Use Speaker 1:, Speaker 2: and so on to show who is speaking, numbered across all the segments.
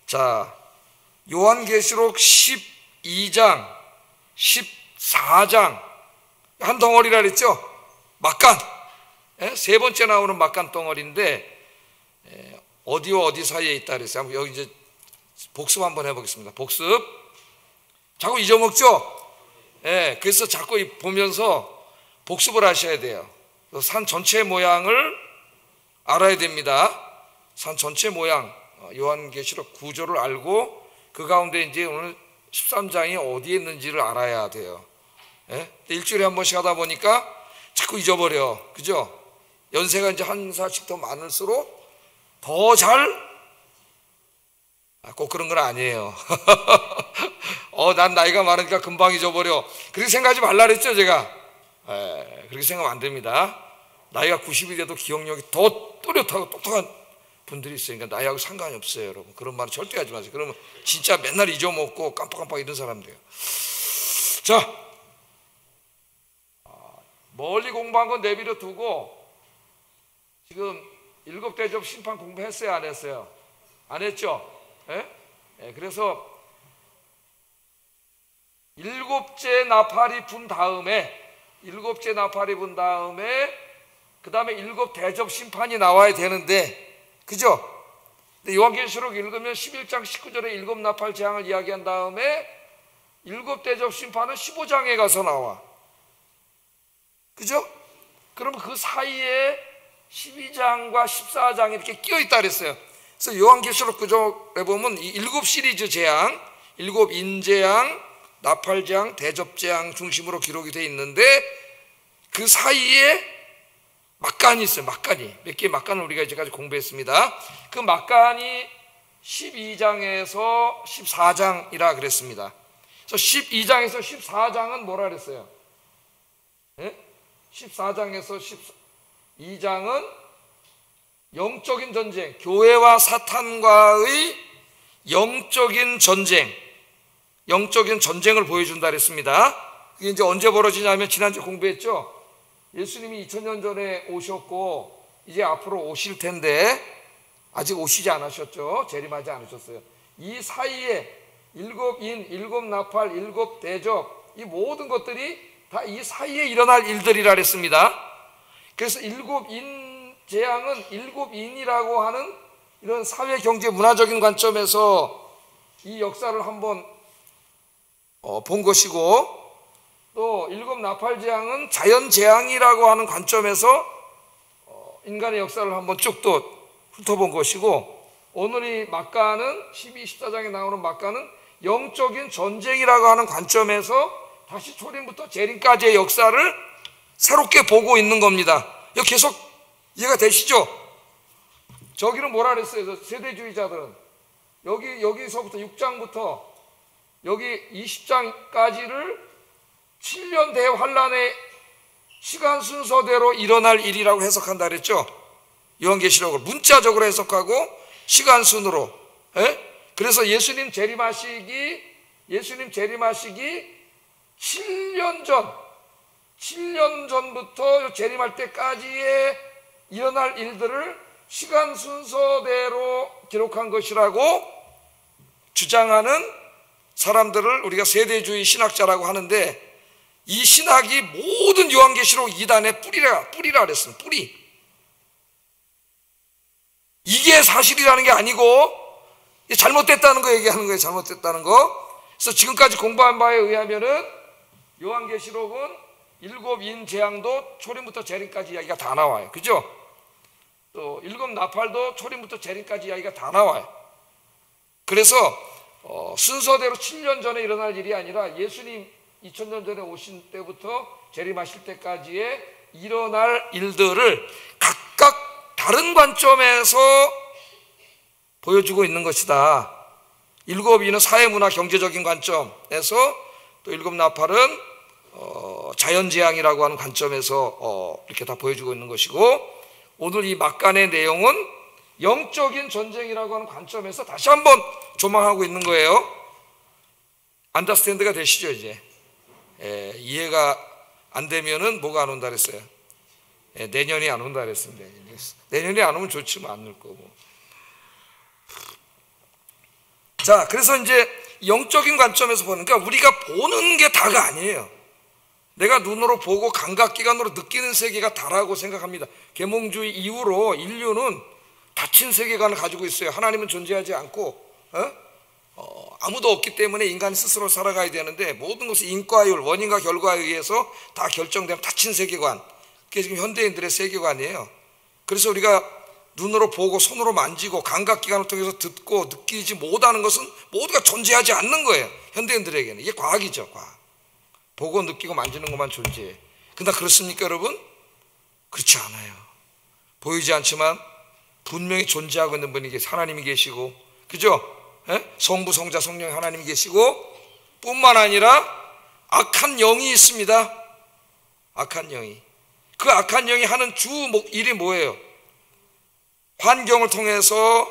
Speaker 1: 자, 요한계시록 12장, 14장 한 덩어리라 그랬죠? 막간, 세 번째 나오는 막간 덩어리인데 어디와 어디 사이에 있다 그랬어요. 여기 이제 복습 한번 해보겠습니다. 복습. 자꾸 잊어먹죠? 그래서 자꾸 보면서 복습을 하셔야 돼요. 산 전체 모양을 알아야 됩니다. 산 전체 모양, 요한계시록 구조를 알고 그 가운데 이제 오늘 13장이 어디에 있는지를 알아야 돼요. 일주일에 한 번씩 하다 보니까 자꾸 잊어버려. 그죠? 연세가 이제 한 살씩 더 많을수록 더 잘, 꼭 그런 건 아니에요. 난 나이가 많으니까 금방 잊어버려. 그렇게 생각하지 말라 그랬죠, 제가. 그렇게 생각하면 안 됩니다. 나이가 90이 돼도 기억력이 더 또렷하고 똑똑한 분들이 있으니까 나이하고 상관이 없어요, 여러분. 그런 말은 절대 하지 마세요. 그러면 진짜 맨날 잊어먹고 깜빡깜빡 이런 사람 돼요. 자, 멀리 공부한 건 내버려 두고 지금 7대접 심판 공부했어요, 안 했어요? 안 했죠? 그래서 7째 나팔이 분 다음에 그 다음에 7대접 심판이 나와야 되는데, 그죠? 근데 요한계시록 읽으면 11장 19절에 7 나팔 재앙을 이야기한 다음에 7대접 심판은 15장에 가서 나와. 그죠? 그러면 그 사이에 12장과 14장이 이렇게 끼어 있다 그랬어요. 그래서 요한계시록 구조에 보면 이 7 시리즈 재앙, 7 인재앙, 나팔재앙, 대접재앙 중심으로 기록이 되어 있는데 그 사이에 막간이 있어요. 막간이. 몇 개의 막간을 우리가 이제까지 공부했습니다. 그 막간이 12장에서 14장이라 그랬습니다. 그래서 12장에서 14장은 뭐라 그랬어요? 14장에서 12장은 영적인 전쟁, 교회와 사탄과의 영적인 전쟁을 보여준다 그랬습니다. 그게 이제 언제 벌어지냐면 지난주에 공부했죠. 예수님이 2000년 전에 오셨고 이제 앞으로 오실 텐데 아직 오시지 않으셨죠. 재림하지 않으셨어요. 이 사이에 7 인, 7 나팔, 7 대접, 이 모든 것들이 다 이 사이에 일어날 일들이라 그랬습니다. 그래서 7 인 재앙은 7 인이라고 하는 이런 사회, 경제, 문화적인 관점에서 이 역사를 한번 본 것이고, 또 7 나팔 재앙은 자연 재앙이라고 하는 관점에서 인간의 역사를 한번 쭉 또 훑어본 것이고, 오늘 이 막간은 12, 14장에 나오는 막간은 영적인 전쟁이라고 하는 관점에서 다시 초림부터 재림까지의 역사를 새롭게 보고 있는 겁니다. 이거 계속 이해가 되시죠? 저기는 뭐라 그랬어요? 세대주의자들은 여기서부터 6장부터 여기 20장까지를 7년 대환란의 시간 순서대로 일어날 일이라고 해석한다 그랬죠? 요한계시록을 문자적으로 해석하고 시간 순으로. 그래서 예수님 재림하시기 7년 전부터 재림할 때까지의 일어날 일들을 시간 순서대로 기록한 것이라고 주장하는 사람들을 우리가 세대주의 신학자라고 하는데, 이 신학이 모든 요한계시록 이단의 뿌리라 그랬습니다. 뿌리. 이게 사실이라는 게 아니고 잘못됐다는 거 얘기하는 거예요. 잘못됐다는 거. 그래서 지금까지 공부한 바에 의하면은 요한계시록은 7 인 재앙도 초림부터 재림까지 이야기가 다 나와요. 그죠? 또 7 나팔도 초림부터 재림까지 이야기가 다 나와요. 그래서 순서대로 7년 전에 일어날 일이 아니라 예수님 2000년 전에 오신 때부터 재림하실 때까지의 일어날 일들을 각각 다른 관점에서 보여주고 있는 것이다. 7 인은 사회문화 경제적인 관점에서, 또 7 나팔은 자연재앙이라고 하는 관점에서 이렇게 다 보여주고 있는 것이고, 오늘 이 막간의 내용은 영적인 전쟁이라고 하는 관점에서 다시 한번 조망하고 있는 거예요. 안더스탠드가 되시죠? 이제 이해가 안 되면은 뭐가 안 온다 그랬어요? 내년이 안 온다 그랬습니다. 내년이 안 오면 좋지만 안 올 거고. 자, 그래서 이제 영적인 관점에서 보니까 우리가 보는 게 다가 아니에요. 내가 눈으로 보고 감각기관으로 느끼는 세계가 다라고 생각합니다. 계몽주의 이후로 인류는 닫힌 세계관을 가지고 있어요. 하나님은 존재하지 않고 아무도 없기 때문에 인간이 스스로 살아가야 되는데 모든 것이 인과율, 원인과 결과에 의해서 다 결정된 닫힌 세계관, 그게 지금 현대인들의 세계관이에요. 그래서 우리가 눈으로 보고 손으로 만지고 감각기관을 통해서 듣고 느끼지 못하는 것은 모두가 존재하지 않는 거예요. 현대인들에게는. 이게 과학이죠, 과학. 보고 느끼고 만지는 것만 존재해. 근데 그렇습니까, 여러분? 그렇지 않아요. 보이지 않지만 분명히 존재하고 있는 분이 하나님이 계시고, 그죠? 성부, 성자, 성령 하나님이 계시고, 뿐만 아니라 악한 영이 있습니다. 악한 영이. 그 악한 영이 하는 주 일이 뭐예요? 환경을 통해서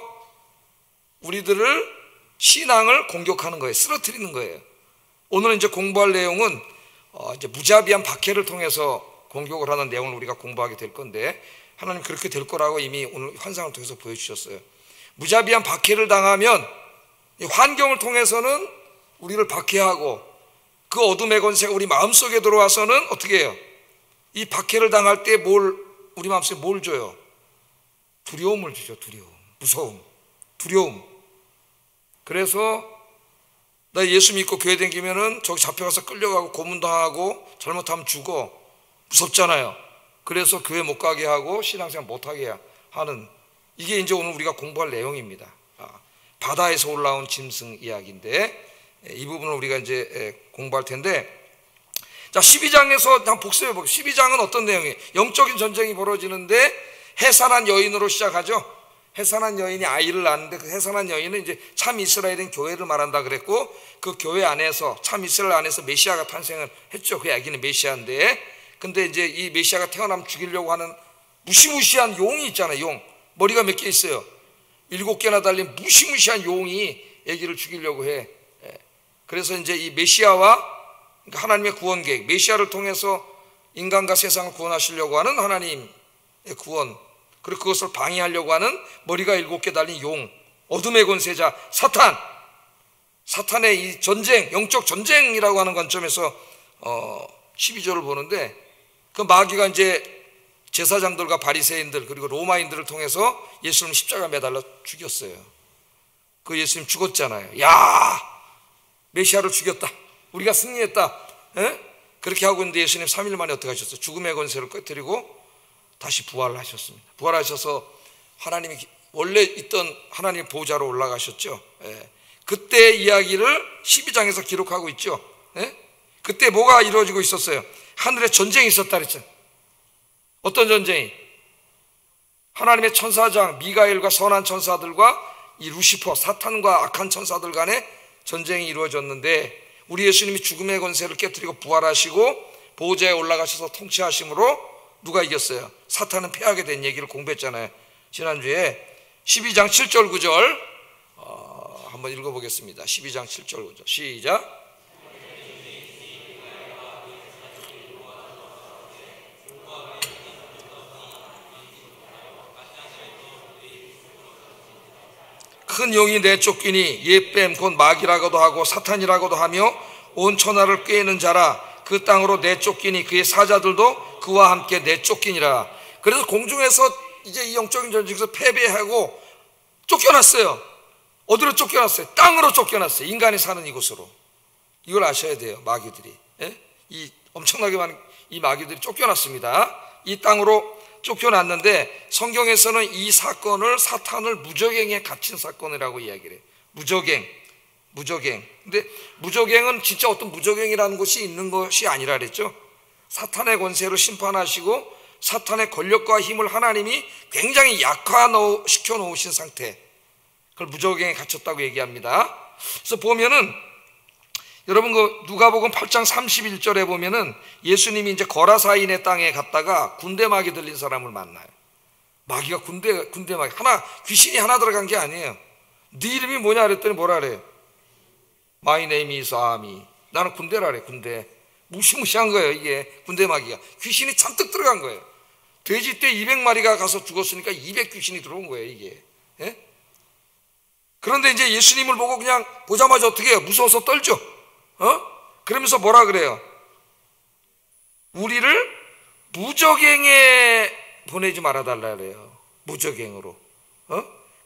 Speaker 1: 우리들을 신앙을 공격하는 거예요. 쓰러뜨리는 거예요. 오늘은 이제 공부할 내용은 이제 무자비한 박해를 통해서 공격을 하는 내용을 우리가 공부하게 될 건데, 하나님 그렇게 될 거라고 이미 오늘 환상을 통해서 보여주셨어요. 무자비한 박해를 당하면 이 환경을 통해서는 우리를 박해하고, 그 어둠의 권세가 우리 마음속에 들어와서는 어떻게 해요? 이 박해를 당할 때 우리 마음속에 뭘 줘요? 두려움을 주죠. 두려움, 무서움, 두려움. 그래서 나 예수 믿고 교회 다니면은 저기 잡혀가서 끌려가고 고문당하고 잘못하면 죽어. 무섭잖아요. 그래서 교회 못 가게 하고 신앙생활 못 하게 하는, 이게 이제 오늘 우리가 공부할 내용입니다. 바다에서 올라온 짐승 이야기인데, 이 부분을 우리가 이제 공부할 텐데, 자, 12장에서 한번 복습해 볼게요. 12장은 어떤 내용이에요? 영적인 전쟁이 벌어지는데 해산한 여인으로 시작하죠. 해산한 여인이 아이를 낳았는데, 그 해산한 여인은 이제 참 이스라엘인 교회를 말한다 그랬고, 그 교회 안에서, 참 이스라엘 안에서 메시아가 탄생을 했죠. 그 아기는 메시아인데, 근데 이제 이 메시아가 태어나면 죽이려고 하는 무시무시한 용이 있잖아요. 용. 머리가 몇 개 있어요. 7개나 달린 무시무시한 용이 아기를 죽이려고 해. 그래서 이제 이 메시아와, 그러니까 하나님의 구원 계획, 메시아를 통해서 인간과 세상을 구원하시려고 하는 하나님의 구원, 그리고 그것을 방해하려고 하는 머리가 7개 달린 용, 어둠의 권세자 사탄의 이 전쟁, 영적 전쟁이라고 하는 관점에서 12절을 보는데, 그 마귀가 이제 제사장들과 바리새인들 그리고 로마인들을 통해서 예수님 십자가 매달려 죽였어요. 그 예수님 죽었잖아요. 야, 메시아를 죽였다, 우리가 승리했다, 그렇게 하고 있는데 예수님 3일 만에 어떻게 하셨어요? 죽음의 권세를 깨뜨리고 다시 부활을 하셨습니다. 부활하셔서 하나님이 원래 있던 하나님 보좌로 올라가셨죠. 그때 이야기를 12장에서 기록하고 있죠. 그때 뭐가 이루어지고 있었어요? 하늘에 전쟁이 있었다 그랬잖아요. 어떤 전쟁이? 하나님의 천사장 미가엘과 선한 천사들과 이 루시퍼 사탄과 악한 천사들 간의 전쟁이 이루어졌는데, 우리 예수님이 죽음의 권세를 깨뜨리고 부활하시고 보좌에 올라가셔서 통치하심으로 누가 이겼어요? 사탄은 패하게 된 얘기를 공부했잖아요. 지난주에 12장 7절 9절 한번 읽어보겠습니다. 12장 7절 9절 시작. 큰 용이 내쫓기니 옛뱀 곧 마귀라고도 하고 사탄이라고도 하며 온 천하를 꾀는 자라. 그 땅으로 내쫓기니 그의 사자들도 그와 함께 내쫓기니라. 그래서 공중에서 이제 이 영적인 전쟁에서 패배하고 쫓겨났어요. 어디로 쫓겨났어요? 땅으로 쫓겨났어요. 인간이 사는 이곳으로. 이걸 아셔야 돼요. 마귀들이, 이 엄청나게 많은 이 마귀들이 쫓겨났습니다. 이 땅으로 쫓겨났는데, 성경에서는 이 사건을 사탄을 무저갱에 갇힌 사건이라고 이야기를 해요. 무저갱. 근데 무저갱은 진짜 어떤 무저갱이라는 것이 있는 것이 아니라 그랬죠. 사탄의 권세로 심판하시고 사탄의 권력과 힘을 하나님이 굉장히 약화시켜 놓으신 상태, 그걸 무저갱에 갇혔다고 얘기합니다. 그래서 보면은 여러분 그 누가복음 8장 31절에 보면은 예수님이 이제 거라사인의 땅에 갔다가 군대 마귀 들린 사람을 만나요. 마귀가 군대 마귀 귀신이 하나 들어간 게 아니에요. 네 이름이 뭐냐 그랬더니 뭐라 그래요? My name is Ami. 나는 군대라 그래. 군대. 무시무시한 거예요. 이게 군대 마귀가 귀신이 잔뜩 들어간 거예요. 돼지 떼 200마리가 가서 죽었으니까 200 귀신이 들어온 거예요. 이게. 그런데 이제 예수님을 보고 그냥 보자마자 어떻게 해요? 무서워서 떨죠. 그러면서 뭐라 그래요? 우리를 무적행에 보내지 말아달라 그래요. 무적행으로.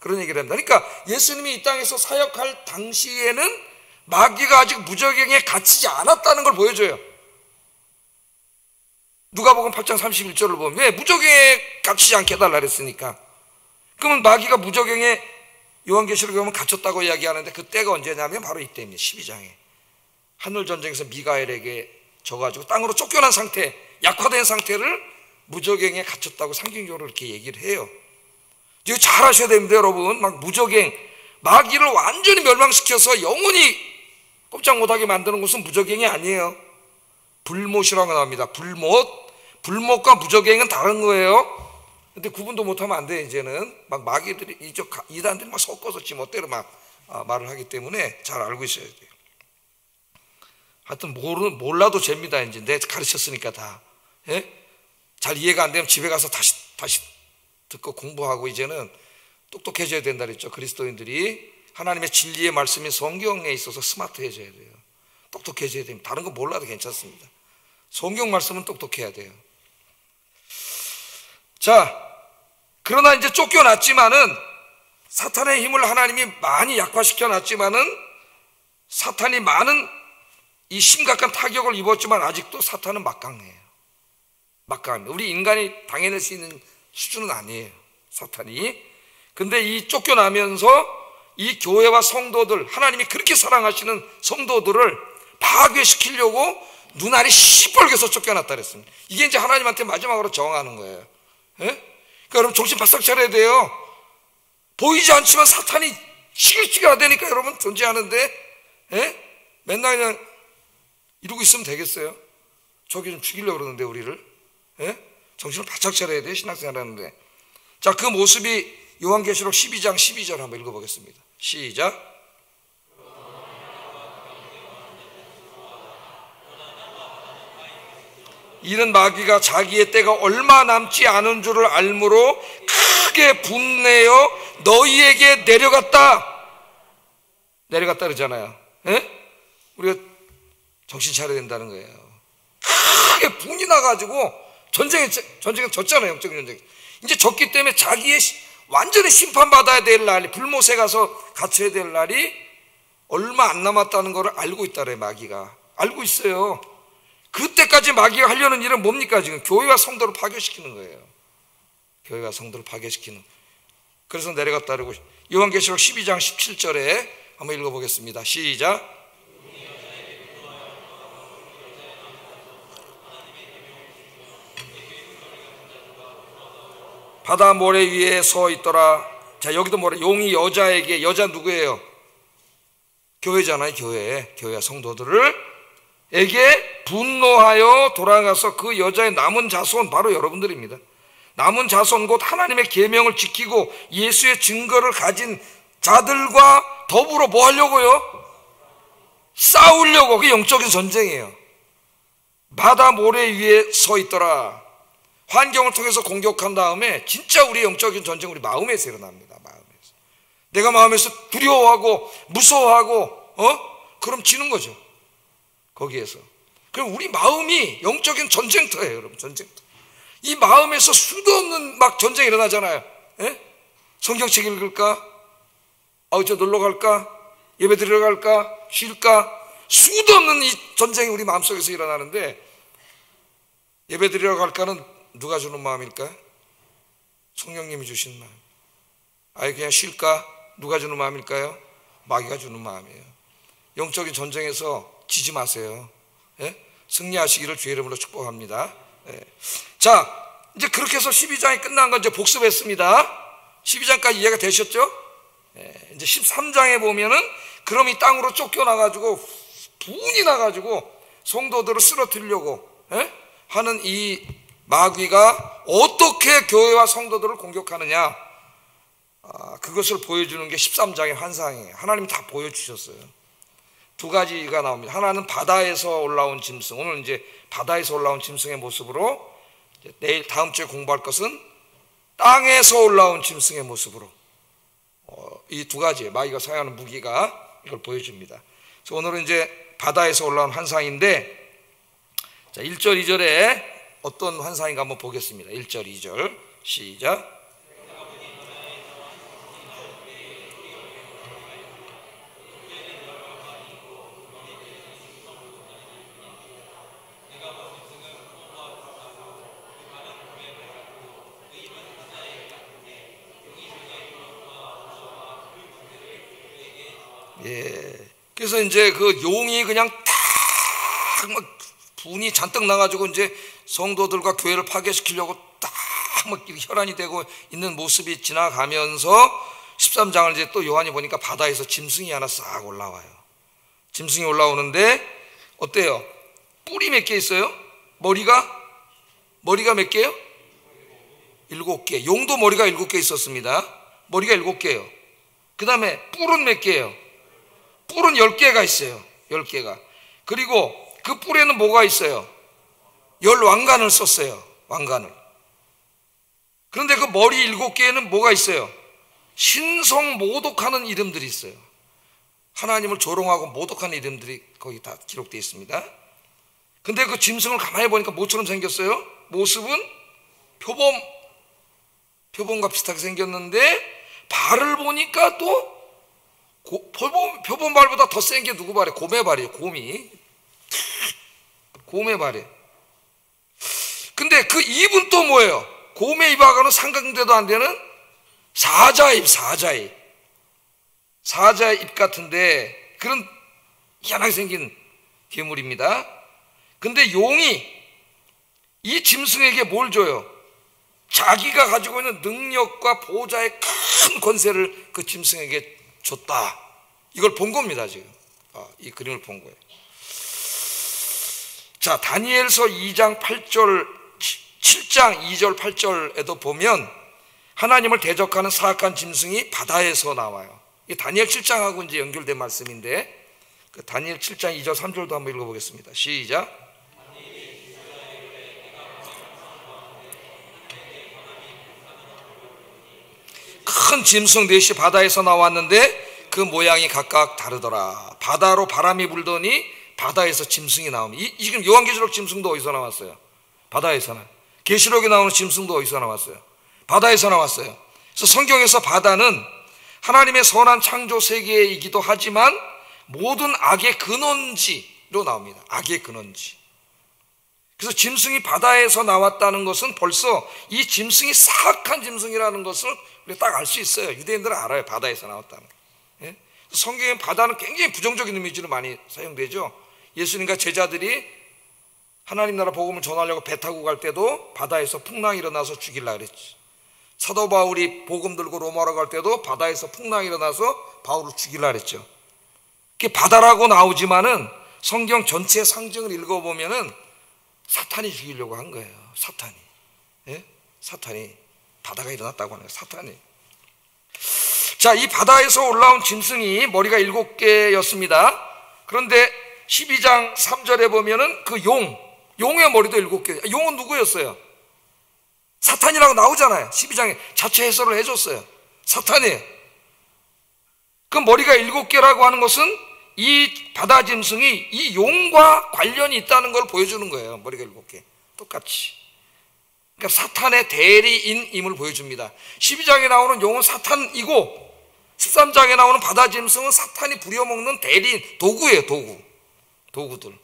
Speaker 1: 그런 얘기를 합니다. 그러니까 예수님이 이 땅에서 사역할 당시에는 마귀가 아직 무적행에 갇히지 않았다는 걸 보여줘요. 누가복음 8장 31절을 보면 왜 무적행에 갇히지 않게 해달라 그랬으니까. 그러면 마귀가 무적행에 요한계시록에 보면 갇혔다고 이야기하는데 그 때가 언제냐면 바로 이때입니다. 12장에 하늘전쟁에서 미가엘에게 져가지고 땅으로 쫓겨난 상태, 약화된 상태를 무적행에 갇혔다고 상징적으로 이렇게 얘기를 해요. 이거 잘 하셔야 됩니다, 여러분. 막 무적행, 마귀를 완전히 멸망시켜서 영원히 꼼짝 못하게 만드는 것은 무적행이 아니에요. 불못이라고 나옵니다. 불못과 무적행은 다른 거예요. 근데 구분도 못하면 안 돼요. 이제는 막 마귀들이 이단들이 막 섞어서 지멋대로 막 말을 하기 때문에 잘 알고 있어야 돼요. 하여튼 몰라도 됩니다. 이제 내가 가르쳤으니까 다. 예? 잘 이해가 안 되면 집에 가서 다시 듣고 공부하고 이제는 똑똑해져야 된다 그랬죠. 그리스도인들이 하나님의 진리의 말씀이 성경에 있어서 스마트해져야 돼요. 똑똑해져야 됩니다. 다른 거 몰라도 괜찮습니다. 성경 말씀은 똑똑해야 돼요. 자, 그러나 이제 쫓겨났지만은 사탄의 힘을 하나님이 많이 약화시켜 놨지만은 사탄이 많은 이 심각한 타격을 입었지만 아직도 사탄은 막강해요. 막강합니다. 우리 인간이 당해낼 수 있는 수준은 아니에요. 사탄이. 근데 이 쫓겨나면서 이 교회와 성도들, 하나님이 그렇게 사랑하시는 성도들을 파괴시키려고 눈알이 시뻘개서 쫓겨났다 그랬습니다. 이게 이제 하나님한테 마지막으로 정하는 거예요. 예? 그러니까 여러분 정신 바싹 차려야 돼요. 보이지 않지만 사탄이 시글시글하다니까 여러분 존재하는데, 예? 맨날 그냥 이러고 있으면 되겠어요? 저기 좀 죽이려고 그러는데 우리를. 예? 정신을 바짝 차려야 돼요. 신앙생활 하는데. 자, 그 모습이 요한계시록 12장 12절 한번 읽어보겠습니다. 시작. 이는 마귀가 자기의 때가 얼마 남지 않은 줄을 알므로 크게 분내어 너희에게 내려갔다 그러잖아요. 예? 우리가 정신 차려야 된다는 거예요. 크게 분이 나가지고 전쟁은 졌잖아요. 영적인 전쟁. 이제 졌기 때문에 자기의 완전히 심판받아야 될 날이, 불못에 가서 갇혀야 될 날이 얼마 안 남았다는 것을 알고 있다래요. 마귀가 알고 있어요. 그때까지 마귀가 하려는 일은 뭡니까? 지금 교회와 성도를 파괴시키는 거예요. 교회와 성도를 파괴시키는. 그래서 내려갔다고. 요한계시록 12장 17절에 한번 읽어보겠습니다. 시작. 바다 모래 위에 서 있더라. 자, 여기도 뭐래? 용이 여자에게, 여자 누구예요? 교회잖아요. 교회와 성도들을 에게 분노하여 돌아가서 그 여자의 남은 자손, 바로 여러분들입니다. 남은 자손 곧 하나님의 계명을 지키고 예수의 증거를 가진 자들과 더불어 뭐 하려고요? 싸우려고. 그게 영적인 전쟁이에요. 바다 모래 위에 서 있더라. 환경을 통해서 공격한 다음에 진짜 우리의 영적인 전쟁은 우리 마음에서 일어납니다. 마음에서. 내가 마음에서 두려워하고 무서워하고 그럼 지는 거죠. 거기에서. 그럼 우리 마음이 영적인 전쟁터예요, 여러분. 전쟁터. 이 마음에서 수도 없는 막 전쟁이 일어나잖아요. 예? 성경책 읽을까? 저 놀러 갈까? 예배 드리러 갈까? 쉴까? 수도 없는 이 전쟁이 우리 마음속에서 일어나는데, 예배 드리러 갈까는 누가 주는 마음일까요? 성령님이 주신 마음. 그냥 쉴까? 누가 주는 마음일까요? 마귀가 주는 마음이에요. 영적인 전쟁에서 지지 마세요. 예? 승리하시기를 주의 이름으로 축복합니다. 예. 자, 이제 그렇게 해서 12장이 끝난 건 이제 복습했습니다. 12장까지 이해가 되셨죠? 예. 이제 13장에 보면은 그럼 이 땅으로 쫓겨나가지고 분이 나가지고 성도들을 쓰러뜨리려고 하는 이 마귀가 어떻게 교회와 성도들을 공격하느냐, 그것을 보여주는 게 13장의 환상이에요. 하나님이 다 보여주셨어요. 두 가지가 나옵니다. 하나는 바다에서 올라온 짐승. 오늘 이제 바다에서 올라온 짐승의 모습으로, 내일 다음 주에 공부할 것은 땅에서 올라온 짐승의 모습으로 이 두 가지 마귀가 사용하는 무기가 이걸 보여줍니다. 그래서 오늘은 이제 바다에서 올라온 환상인데, 자 1절 2절에 어떤 환상인가 한번 보겠습니다. 1절 2절 시작. 예. 그래서 이제 그 용이 그냥 탁막 분이 잔뜩 나가지고 이제 성도들과 교회를 파괴시키려고 딱 혈안이 되고 있는 모습이 지나가면서 13장을 이제 또 요한이 보니까 바다에서 짐승이 하나 싹 올라와요. 짐승이 올라오는데 어때요? 뿔이 몇 개 있어요? 머리가 몇 개요? 7개. 용도 머리가 7개 있었습니다. 머리가 7개예요. 그 다음에 뿔은 몇 개예요? 뿔은 10개가 있어요. 10개가. 그리고 그 뿔에는 뭐가 있어요? 10왕관을 썼어요. 왕관을. 그런데 그 머리 7개에는 뭐가 있어요? 신성 모독하는 이름들이 있어요. 하나님을 조롱하고 모독하는 이름들이 거기 다 기록되어 있습니다. 근데 그 짐승을 가만히 보니까 뭐처럼 생겼어요? 모습은 표범과 비슷하게 생겼는데 발을 보니까 또 표범 발보다 더 센 게 누구 발이에요? 곰의 발이에요. 곰의 발이에요. 근데 그 입은 또 뭐예요? 곰의 입하고는 상관대도 안 되는 사자의 입 같은데 그런 희한하게 생긴 괴물입니다. 근데 용이 이 짐승에게 뭘 줘요? 자기가 가지고 있는 능력과 보호자의 큰 권세를 그 짐승에게 줬다. 이걸 본 겁니다. 지금 이 그림을 본 거예요. 자, 다니엘서 2장 8절 7장 2절 8절에도 보면 하나님을 대적하는 사악한 짐승이 바다에서 나와요. 이 다니엘 7장하고 이제 연결된 말씀인데 그 다니엘 7장 2절 3절도 한번 읽어보겠습니다. 시작. 큰 짐승 넷이 바다에서 나왔는데 그 모양이 각각 다르더라. 바다로 바람이 불더니 바다에서 짐승이 나옵니다. 지금 요한계시록 짐승도 어디서 나왔어요? 바다에서는. 계시록에 나오는 짐승도 어디서 나왔어요? 바다에서 나왔어요. 그래서 성경에서 바다는 하나님의 선한 창조 세계이기도 하지만 모든 악의 근원지로 나옵니다. 악의 근원지. 그래서 짐승이 바다에서 나왔다는 것은 벌써 이 짐승이 사악한 짐승이라는 것을 우리가 딱 알 수 있어요. 유대인들은 알아요. 바다에서 나왔다는 거. 예? 성경에 바다는 굉장히 부정적인 이미지로 많이 사용되죠. 예수님과 제자들이 하나님 나라 복음을 전하려고 배 타고 갈 때도 바다에서 풍랑이 일어나서 죽이려고 그랬지. 사도 바울이 복음 들고 로마로 갈 때도 바다에서 풍랑이 일어나서 바울을 죽이려고 그랬죠. 그게 바다라고 나오지만은 성경 전체 상징을 읽어보면은 사탄이 죽이려고 한 거예요. 사탄이. 예? 사탄이 바다가 일어났다고 하는 거예요. 사탄이. 자, 이 바다에서 올라온 짐승이 머리가 7개였습니다. 그런데 12장 3절에 보면은 그 용의 머리도 7개. 용은 누구였어요? 사탄이라고 나오잖아요. 12장에 자체 해설을 해줬어요. 사탄이에요. 그 머리가 7개라고 하는 것은 이 바다 짐승이 이 용과 관련이 있다는 걸 보여주는 거예요. 머리가 7개. 똑같이. 그러니까 사탄의 대리인임을 보여줍니다. 12장에 나오는 용은 사탄이고 13장에 나오는 바다 짐승은 사탄이 부려먹는 대리인, 도구예요. 도구들.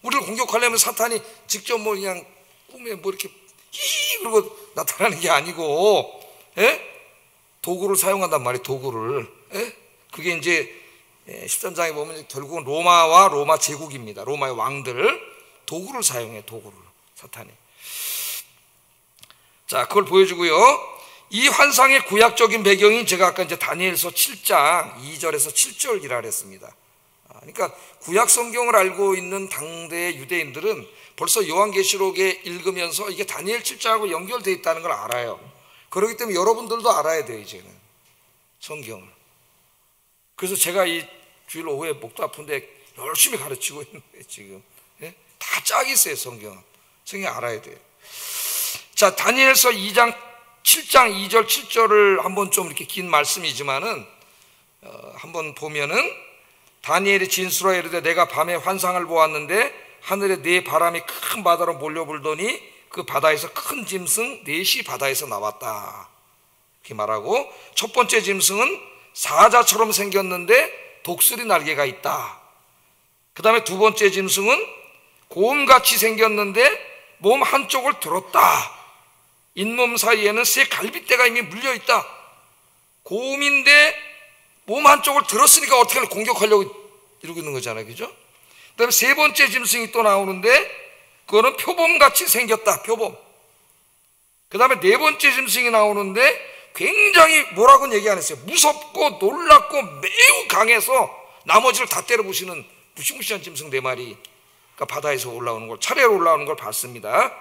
Speaker 1: 우리를 공격하려면 사탄이 직접 뭐 그냥 꿈에 뭐 이렇게 히 그러고 나타나는 게 아니고, 예? 도구를 사용한단 말이에요. 도구를. 예? 그게 이제 13장에 보면 결국은 로마와 로마 제국입니다. 로마의 왕들 도구를 사용해. 도구를 사탄이. 자, 그걸 보여주고요. 이 환상의 구약적인 배경이 제가 아까 이제 다니엘서 7장 2절에서 7절이라 그랬습니다. 그러니까 구약 성경을 알고 있는 당대의 유대인들은 벌써 요한계시록에 읽으면서 이게 다니엘 7장하고 연결되어 있다는 걸 알아요. 그렇기 때문에 여러분들도 알아야 돼요. 이제는 성경을. 그래서 제가 이 주일 오후에 목도 아픈데 열심히 가르치고 있는 거예요. 지금. 예? 다 짝이 있어요. 성경 알아야 돼요. 자, 다니엘서 2장 7장 2절 7절을 한번 좀 이렇게 긴 말씀이지만은 한번 보면은 다니엘이 진술하여 이르되 내가 밤에 환상을 보았는데 하늘에 네 바람이 큰 바다로 몰려불더니 그 바다에서 큰 짐승 넷이 바다에서 나왔다. 이렇게 말하고, 첫 번째 짐승은 사자처럼 생겼는데 독수리 날개가 있다. 그 다음에 두 번째 짐승은 곰같이 생겼는데 몸 한쪽을 들었다. 잇몸 사이에는 새 갈빗대가 이미 물려있다. 곰인데 몸 한쪽을 들었으니까 어떻게 공격하려고 이러고 있는 거잖아요, 그죠? 그 다음에 세 번째 짐승이 또 나오는데 그거는 표범같이 생겼다. 표범. 그 다음에 네 번째 짐승이 나오는데 굉장히 뭐라고는 얘기 안 했어요. 무섭고 놀랍고 매우 강해서 나머지를 다 때려부시는 무시무시한 짐승 네 마리가 바다에서 올라오는 걸, 차례로 올라오는 걸 봤습니다.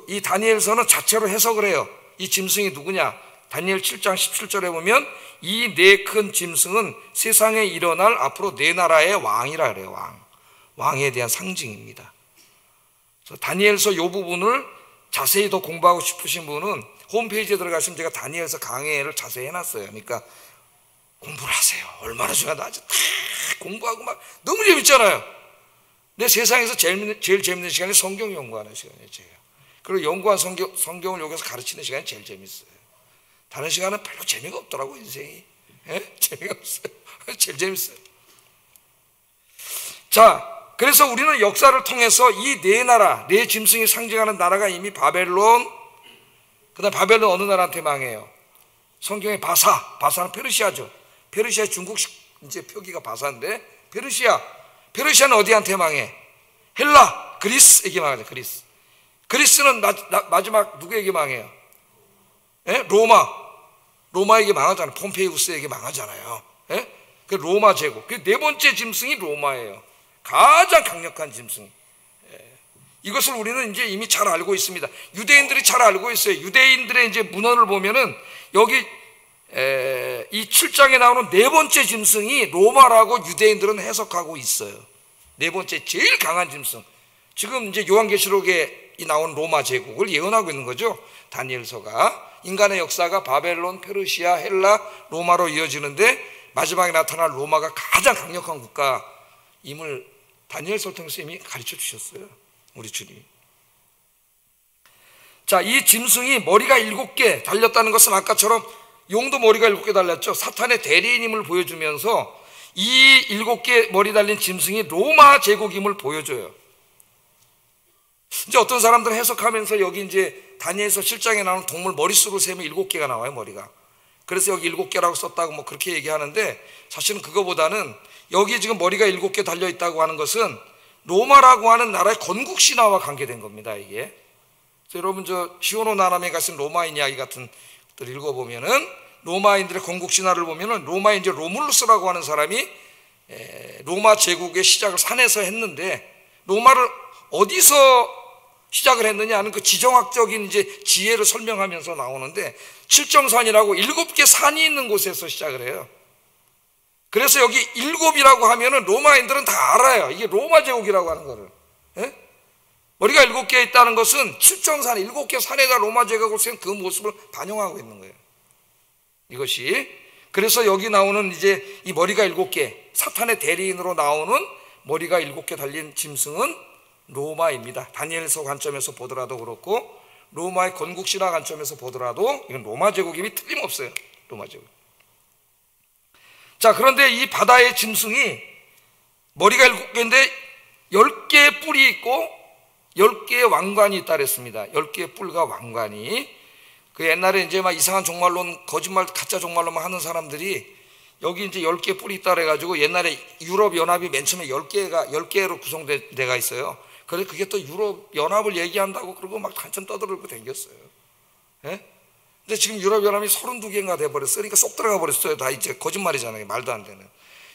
Speaker 1: 이 다니엘서는 자체로 해석을 해요. 이 짐승이 누구냐? 다니엘 7장 17절에 보면 이 네 큰 짐승은 세상에 일어날 앞으로 네 나라의 왕이라 그래요. 왕에 대한 상징입니다. 그래서 다니엘서 이 부분을 자세히 더 공부하고 싶으신 분은 홈페이지에 들어가시면 제가 다니엘서 강해를 자세히 해놨어요. 그러니까 공부를 하세요. 얼마나 중요하다. 다 공부하고 막 너무 재밌잖아요. 근데 세상에서 제일 재밌는 시간이 성경 연구하는 시간이에요. 제가. 그리고 연구한 성경을 여기서 가르치는 시간이 제일 재밌어요. 다른 시간은 별로 재미가 없더라고요, 인생이. 예? 재미가 없어요. 제일 재밌어요. 자, 그래서 우리는 역사를 통해서 이 네 나라, 네 짐승이 상징하는 나라가 이미 바벨론, 그 다음 바벨론 어느 나라한테 망해요? 성경에 바사는 페르시아죠. 페르시아 중국식 이제 표기가 바사인데, 페르시아는 어디한테 망해? 헬라, 그리스에게 망하죠. 그리스는 마지막 누구에게 망해요? 예? 로마에게 망하잖아요. 폼페이우스에게 망하잖아요. 예? 그 로마 제국. 그 네 번째 짐승이 로마예요. 가장 강력한 짐승. 예. 이것을 우리는 이제 이미 잘 알고 있습니다. 유대인들이 잘 알고 있어요. 유대인들의 이제 문헌을 보면은 여기 이 7장에 나오는 네 번째 짐승이 로마라고 유대인들은 해석하고 있어요. 네 번째 제일 강한 짐승. 지금 이제 요한계시록에 나온 로마 제국을 예언하고 있는 거죠. 다니엘서가. 인간의 역사가 바벨론, 페르시아, 헬라, 로마로 이어지는데 마지막에 나타날 로마가 가장 강력한 국가임을 다니엘서를 통해서 이미 가르쳐 주셨어요. 우리 주님이. 자, 이 짐승이 머리가 7개 달렸다는 것은 아까처럼 용도 머리가 7개 달렸죠. 사탄의 대리인임을 보여주면서 이 7개 머리 달린 짐승이 로마 제국임을 보여줘요. 이제 어떤 사람들은 해석하면서 여기 이제 다니엘서 7장에 나오는 동물 머릿수로 세면 7개가 나와요, 머리가. 그래서 여기 7개라고 썼다고 뭐 그렇게 얘기하는데 사실은 그거보다는 여기 지금 머리가 7개 달려있다고 하는 것은 로마라고 하는 나라의 건국 신화와 관계된 겁니다, 이게. 그래서 여러분 시오노 나나메 가신 로마인 이야기 같은 것들 읽어보면은 로마인들의 건국 신화를 보면은 로마인 이제 로물루스라고 하는 사람이 로마 제국의 시작을 산에서 했는데 로마를 어디서 시작을 했느냐 하는 그 지정학적인 이제 지혜를 설명하면서 나오는데 칠정산이라고 7개 산이 있는 곳에서 시작을 해요. 그래서 여기 7이라고 하면은 로마인들은 다 알아요. 이게 로마 제국이라고 하는 거를. 예? 머리가 7개 있다는 것은 칠정산 7개 산에다 로마 제국을 세운 그 모습을 반영하고 있는 거예요. 이것이. 그래서 여기 나오는 이제 이 머리가 7개, 사탄의 대리인으로 나오는 머리가 7개 달린 짐승은 로마입니다. 다니엘서 관점에서 보더라도 그렇고 로마의 건국신화 관점에서 보더라도 이건 로마 제국임이 틀림없어요. 로마 제국. 자, 그런데 이 바다의 짐승이 머리가 7개인데 10개의 뿔이 있고 10개의 왕관이 있다 그랬습니다. 10개의 뿔과 왕관이. 그 옛날에 이제 막 이상한 종말론, 거짓말, 가짜 종말론만 하는 사람들이 여기 이제 10개 뿔이 있다 그래가지고 옛날에 유럽 연합이 맨 처음에 10개로 구성돼가 있어요. 그래 그게 또 유럽 연합을 얘기한다고 그러고 막 한참 떠들고 댕겼어요. 예? 근데 지금 유럽 연합이 32개인가 돼버렸어요. 그러니까 쏙 들어가 버렸어요. 다 이제 거짓말이잖아요. 말도 안 되는.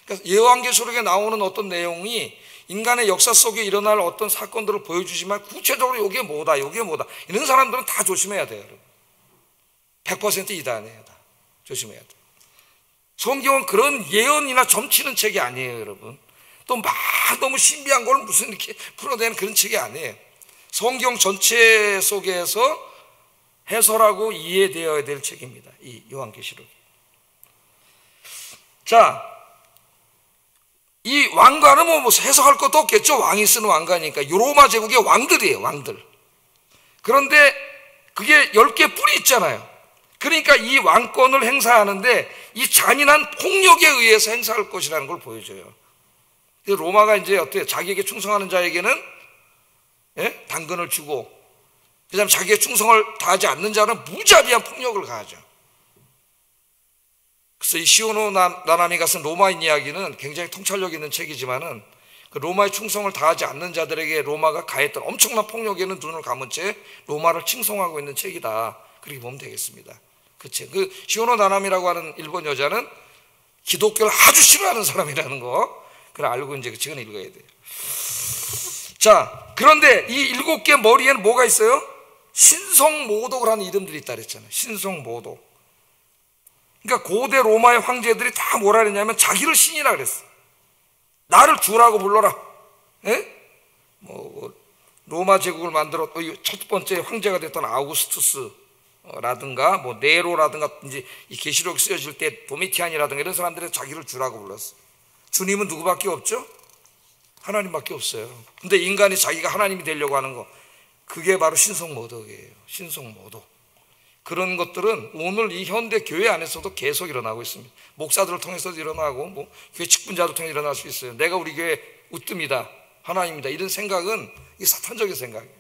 Speaker 1: 그러니까 예언계시록에 나오는 어떤 내용이 인간의 역사 속에 일어날 어떤 사건들을 보여주지만 구체적으로 이게 뭐다, 이런 사람들은 다 조심해야 돼요. 여러분. 100% 이단이에요. 다 조심해야 돼요. 성경은 그런 예언이나 점치는 책이 아니에요, 여러분. 또 막 너무 신비한 걸 무슨 이렇게 풀어내는 그런 책이 아니에요. 성경 전체 속에서 해설하고 이해되어야 될 책입니다. 이 요한계시록이. 자, 이 왕관은 뭐 해석할 것도 없겠죠. 왕이 쓰는 왕관이니까. 로마 제국의 왕들이에요, 왕들. 그런데 그게 10개 뿔이 있잖아요. 그러니까 이 왕권을 행사하는데 이 잔인한 폭력에 의해서 행사할 것이라는 걸 보여줘요. 로마가 이제 어때요? 자기에게 충성하는 자에게는 당근을 주고, 그 다음에 자기의 충성을 다하지 않는 자는 무자비한 폭력을 가하죠. 그래서 이 시오노 나나미가 쓴 로마인 이야기는 굉장히 통찰력 있는 책이지만은 그 로마의 충성을 다하지 않는 자들에게 로마가 가했던 엄청난 폭력에는 눈을 감은 채 로마를 칭송하고 있는 책이다. 그렇게 보면 되겠습니다. 그 책. 그 시오노 나나미라고 하는 일본 여자는 기독교를 아주 싫어하는 사람이라는 거, 그걸 알고 이제 그 책은 읽어야 돼요. 자, 그런데 이 7개 머리에는 뭐가 있어요? 신성모독이라는 이름들이 있다 그랬잖아요. 신성모독. 그러니까 고대 로마의 황제들이 다 뭐라 그랬냐면 자기를 신이라 그랬어. 나를 주라고 불러라. 로마 제국을 만들었던 첫 번째 황제가 됐던 아우구스투스라든가 뭐 네로라든가 이제 이 계시록 쓰여질 때 도미티안이라든가 이런 사람들이 자기를 주라고 불렀어. 주님은 누구밖에 없죠? 하나님밖에 없어요. 근데 인간이 자기가 하나님이 되려고 하는 거, 그게 바로 신성모독이에요. 신성모독. 그런 것들은 오늘 이 현대 교회 안에서도 계속 일어나고 있습니다. 목사들을 통해서도 일어나고 뭐 교회 직분자들 통해 일어날 수 있어요. 내가 우리 교회 으뜸이다, 하나님이다, 이런 생각은 이 사탄적인 생각이에요.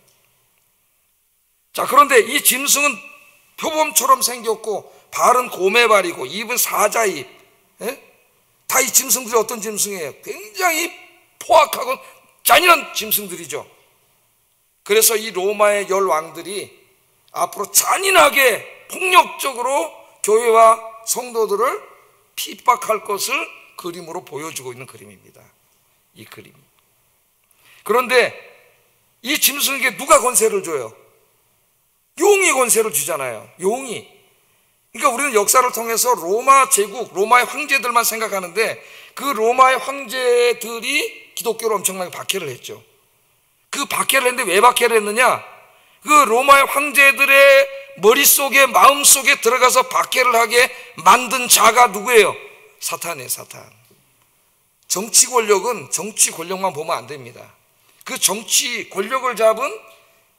Speaker 1: 자, 그런데 이 짐승은 표범처럼 생겼고 발은 고매발이고 입은 사자입. 다 이 짐승들이 어떤 짐승이에요? 굉장히 포악하고 잔인한 짐승들이죠. 그래서 이 로마의 10왕들이 앞으로 잔인하게 폭력적으로 교회와 성도들을 핍박할 것을 그림으로 보여주고 있는 그림입니다. 이 그림. 그런데 이 짐승에게 누가 권세를 줘요? 용이 권세를 주잖아요. 용이. 그러니까 우리는 역사를 통해서 로마 제국, 로마의 황제들만 생각하는데 그 로마의 황제들이 기독교를 엄청나게 박해를 했죠. 그 박해를 했는데 왜 박해를 했느냐? 그 로마의 황제들의 머릿속에, 마음속에 들어가서 박해를 하게 만든 자가 누구예요? 사탄이에요, 사탄. 정치 권력은 정치 권력만 보면 안 됩니다. 그 정치 권력을 잡은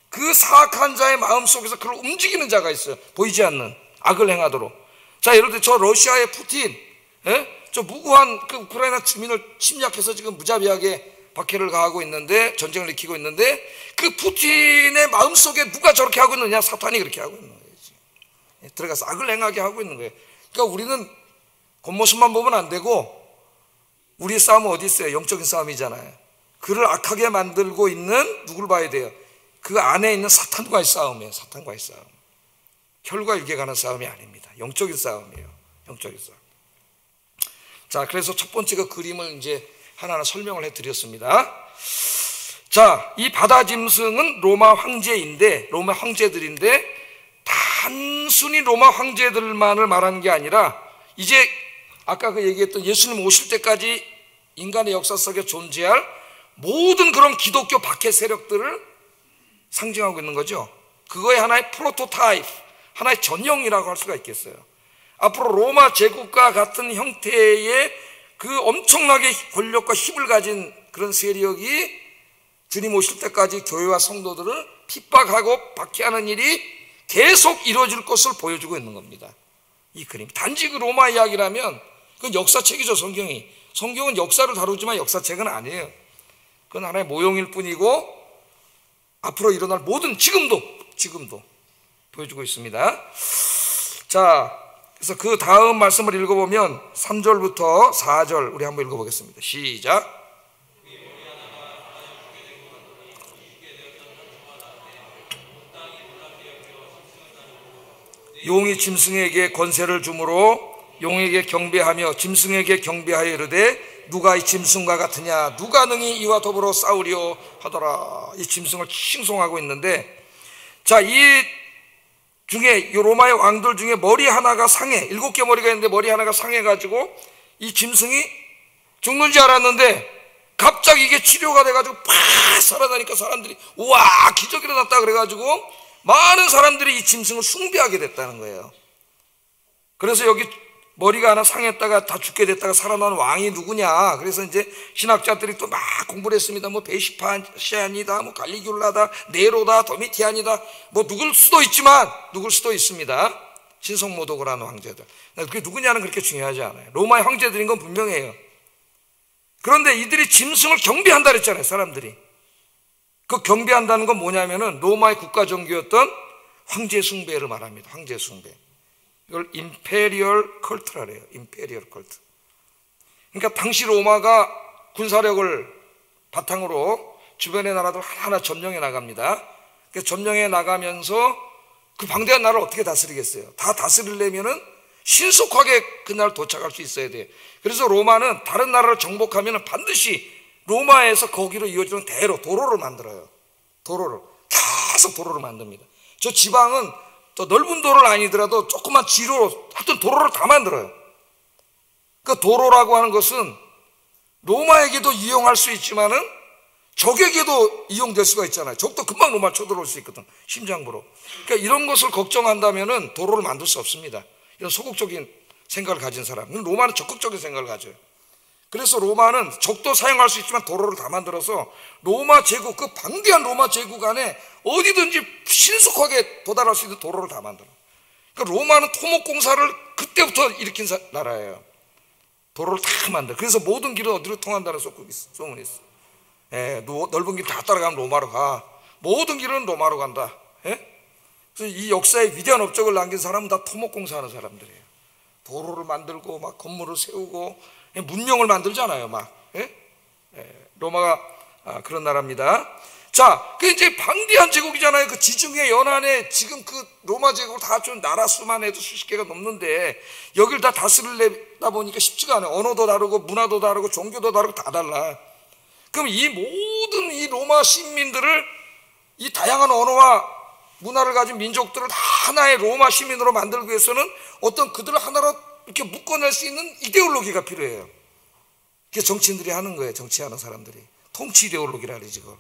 Speaker 1: 그 사악한 자의 마음속에서 그걸 움직이는 자가 있어요. 보이지 않는 악을 행하도록. 자, 예를 들어 저 러시아의 푸틴, 저 무고한 그 우크라이나 주민을 침략해서 지금 무자비하게 박해를 가하고 있는데, 전쟁을 일으키고 있는데, 그 푸틴의 마음속에 누가 저렇게 하고 있느냐? 사탄이 그렇게 하고 있는 거예요. 들어가서 악을 행하게 하고 있는 거예요. 그러니까 우리는 겉모습만 보면 안 되고, 우리의 싸움은 어디 있어요? 영적인 싸움이잖아요. 그를 악하게 만들고 있는 누굴 봐야 돼요? 그 안에 있는 사탄과의 싸움이에요. 사탄과의 싸움. 혈과 육에 가는 싸움이 아닙니다. 영적인 싸움이에요. 영적인 싸움. 자, 그래서 첫 번째 그 그림을 이제 하나하나 설명을 해드렸습니다. 자, 이 바다 짐승은 로마 황제인데, 로마 황제들인데, 단순히 로마 황제들만을 말하는 게 아니라, 이제 아까 그 얘기했던 예수님 오실 때까지 인간의 역사 속에 존재할 모든 그런 기독교 박해 세력들을 상징하고 있는 거죠. 그거의 하나의 프로토타입, 하나의 전형이라고 할 수가 있겠어요. 앞으로 로마 제국과 같은 형태의 그 엄청나게 권력과 힘을 가진 그런 세력이 주님 오실 때까지 교회와 성도들을 핍박하고 박해하는 일이 계속 이루어질 것을 보여주고 있는 겁니다. 이 그림. 단지 그 로마 이야기라면 그건 역사책이죠, 성경이. 성경은 역사를 다루지만 역사책은 아니에요. 그건 하나의 모형일 뿐이고 앞으로 일어날 모든 지금도 보여주고 있습니다. 자, 그래서 그 다음 말씀을 읽어보면 3절부터 4절 우리 한번 읽어보겠습니다. 시작. 용이 짐승에게 권세를 주므로 용에게 경배하며 짐승에게 경배하여 이르되 누가 이 짐승과 같으냐, 누가 능히 이와 더불어 싸우리오 하더라. 이 짐승을 칭송하고 있는데, 자, 이 중에 이 로마의 왕들 중에 머리 하나가 상해, 7개 머리가 있는데 머리 하나가 상해가지고 이 짐승이 죽는 줄 알았는데 갑자기 이게 치료가 돼가지고 팍 살아나니까 사람들이 우와 기적이 일어났다 그래가지고 많은 사람들이 이 짐승을 숭배하게 됐다는 거예요. 그래서 여기 머리가 하나 상했다가 다 죽게 됐다가 살아난 왕이 누구냐. 그래서 이제 신학자들이 또 막 공부를 했습니다. 뭐 베시파시안이다, 뭐 갈리귤라다, 네로다, 도미티안이다, 뭐 누굴 수도 있습니다. 신성모독을 하는 황제들. 그게 누구냐는 그렇게 중요하지 않아요. 로마의 황제들인 건 분명해요. 그런데 이들이 짐승을 경배한다 그랬잖아요, 사람들이. 그 경배한다는 건 뭐냐면은 로마의 국가 종교였던 황제 숭배를 말합니다. 황제 숭배. 이걸 임페리얼 컬트라 그래요. 임페리얼 컬트. 그러니까 당시 로마가 군사력을 바탕으로 주변의 나라들 하나하나 점령해 나갑니다. 그래서 점령해 나가면서 그 방대한 나라를 어떻게 다스리겠어요? 다 다스리려면은 신속하게 그날 도착할 수 있어야 돼요. 그래서 로마는 다른 나라를 정복하면 반드시 로마에서 거기로 이어지는 도로를 만들어요. 계속 도로를 만듭니다. 저 지방은 또 넓은 도로는 아니더라도 조그만 지로 하여튼 도로를 다 만들어요. 그 도로라고 하는 것은 로마에게도 이용할 수 있지만은 적에게도 이용될 수가 있잖아요. 적도 금방 로마 쳐들어올 수 있거든, 심장부로. 그러니까 이런 것을 걱정한다면은 도로를 만들 수 없습니다. 이런 소극적인 생각을 가진 사람. 로마는 적극적인 생각을 가져요. 그래서 로마는 적도 사용할 수 있지만 도로를 다 만들어서 로마 제국, 그 방대한 로마 제국 안에 어디든지 신속하게 도달할 수 있는 도로를 다 만들어. 그러니까 로마는 토목공사를 그때부터 일으킨 나라예요. 도로를 다 만들어. 그래서 모든 길은 어디로 통한다는 소문이 있어. 넓은 길 다 따라가면 로마로 가. 모든 길은 로마로 간다. 그래서 이 역사의 위대한 업적을 남긴 사람은 다 토목공사하는 사람들이에요. 도로를 만들고 막 건물을 세우고 문명을 만들잖아요, 막. 로마가 그런 나라입니다. 자, 그 이제 방대한 제국이잖아요. 그 지중해 연안에 지금 그 로마 제국을 다 좀 나라 수만 해도 수십 개가 넘는데 여길 다 다스리려다 보니까 쉽지가 않아요. 언어도 다르고 문화도 다르고 종교도 다르고 다 달라. 그럼 이 모든 이 로마 시민들을 이 다양한 언어와 문화를 가진 민족들을 하나의 로마 시민으로 만들기 위해서는 어떤 그들을 하나로 이렇게 묶어낼 수 있는 이데올로기가 필요해요. 그게 정치인들이 하는 거예요. 정치하는 사람들이. 통치 이데올로기라 그러지, 그걸.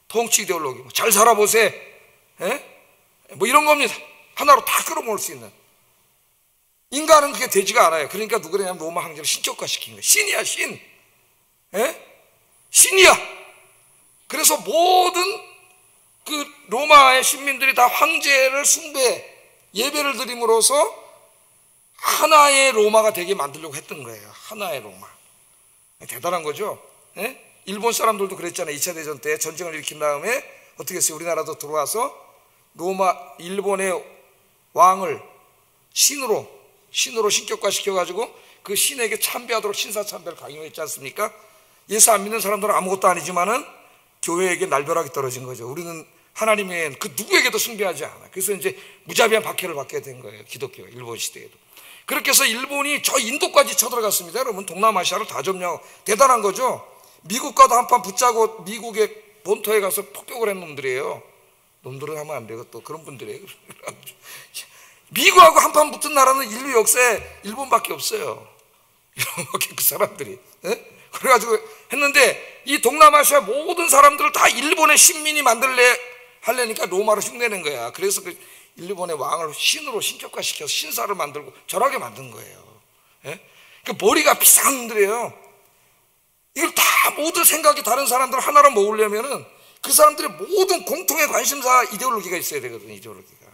Speaker 1: 통치 이데올로기. 잘 살아보세. 뭐 이런 겁니다. 하나로 다 끌어모을 수 있는. 인간은 그게 되지가 않아요. 그러니까 누구냐면 로마 황제를 신격화 시킨 거예요. 신이야, 신. 신이야. 그래서 모든 그 로마의 시민들이 다 황제를 예배를 드림으로써 하나의 로마가 되게 만들려고 했던 거예요. 하나의 로마. 대단한 거죠. 일본 사람들도 그랬잖아요. 2차 대전 때 전쟁을 일으킨 다음에 어떻게 했어요? 우리나라도 들어와서 일본의 왕을 신으로 신격화 시켜가지고 그 신에게 참배하도록 신사참배를 강요했지 않습니까? 예수 안 믿는 사람들은 아무것도 아니지만은 교회에게 날벼락이 떨어진 거죠. 우리는 하나님 외엔 그 누구에게도 숭배하지 않아. 그래서 이제 무자비한 박해를 받게 된 거예요. 기독교가 일본 시대에도. 그렇게 해서 일본이 저 인도까지 쳐들어갔습니다. 여러분, 동남아시아를 다 점령하고. 대단한 거죠. 미국과도 한판 붙자고 미국의 본토에 가서 폭격을 한 놈들이에요. 놈들은 하면 안 되고 또 그런 분들이에요. 미국하고 한판 붙은 나라는 인류 역사에 일본밖에 없어요. 이렇게 그 사람들이. 그래가지고 했는데 이 동남아시아 모든 사람들을 다 일본의 신민이 하려니까 로마로 흉내낸 거야. 그래서 그 일본의 왕을 신으로 신격화시켜서 신사를 만들고 절하게 만든 거예요. 그 머리가 비상한 놈들이에요. 이걸 다 모든 생각이 다른 사람들을 하나로 모으려면은 그 사람들의 모든 공통의 관심사 이데올로기가 있어야 되거든요. 이데올로기가.